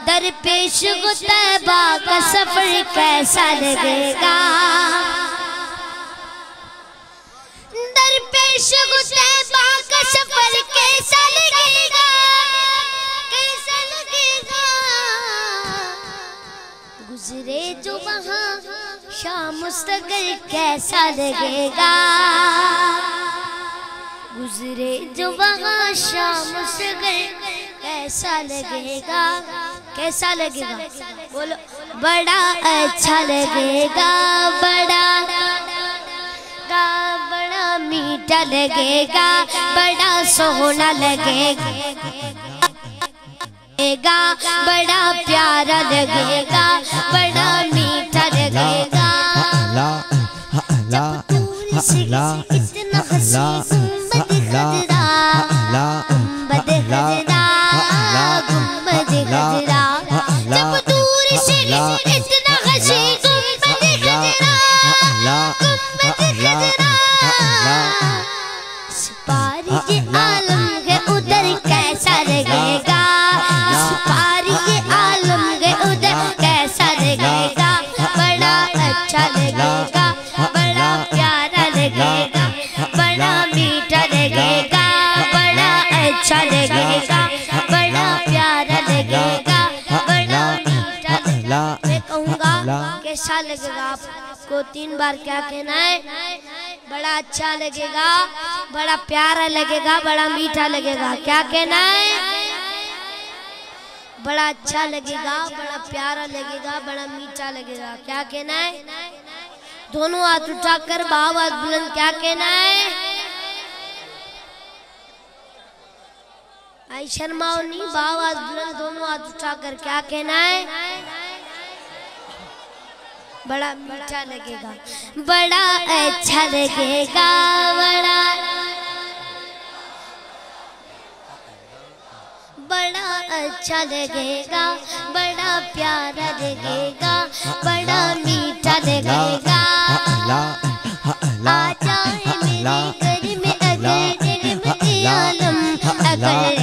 در پیش طیبہ کا سفر کیسا لگے گا در پیش طیبہ کا سفر کیسا لگے گا کیسا لگے گا گزرے جو وہاں شام مستقل کیسا لگے گا گزرے جو وہاں شام مستقل کیسا لگے گا کیسا لگے گا بولو بڑا اچھا لگے گا بڑا میٹھا لگے گا بڑا سونا لگے گا بڑا پیارا لگے گا بڑا میٹھا لگے گا اتنا حسین گنبد خضرا گنبد خضرا جب دور سے اتنا حسین گنبد خضرا گنبد خضرا سپاری عالم ہے ادھر کیسا لگے گا سپاری عالم ہے ادھر کیسا لگے گا بڑا اچھا لگے گا بڑا پیارا لگے گا بڑا میٹھا لگے گا بڑا اچھا لگے گا بڑا پیارا لگے گا بڑا میٹھا لگے گا میں کہوں گا کیسا لگے گا آپ کو 3 بار کیا کہنا ہے بڑا اچھا لگے گا بڑا پیارا لگے گا بڑا میٹھا لگے گا کیا کہنا ہے بڑا اچھا لگے گا بڑا پیارا لگے گا بڑا میٹھا لگے گا کیا کہنا ہے دونوں ہاتھ اٹھا کر بآواز بلند کیا کہنا ہے آئی شرماؤ نہیں بآواز بلند دونوں ہاتھ اٹھا کر کیا کہنا ہے بڑا میٹھا لگے گا بڑا اچھا لگے گا بڑا اچھا لگے گا بڑا پیارا لگے گا بڑا میٹھا لگے گا آ جائے میرے گھر میں اگر دل میں عالم اگر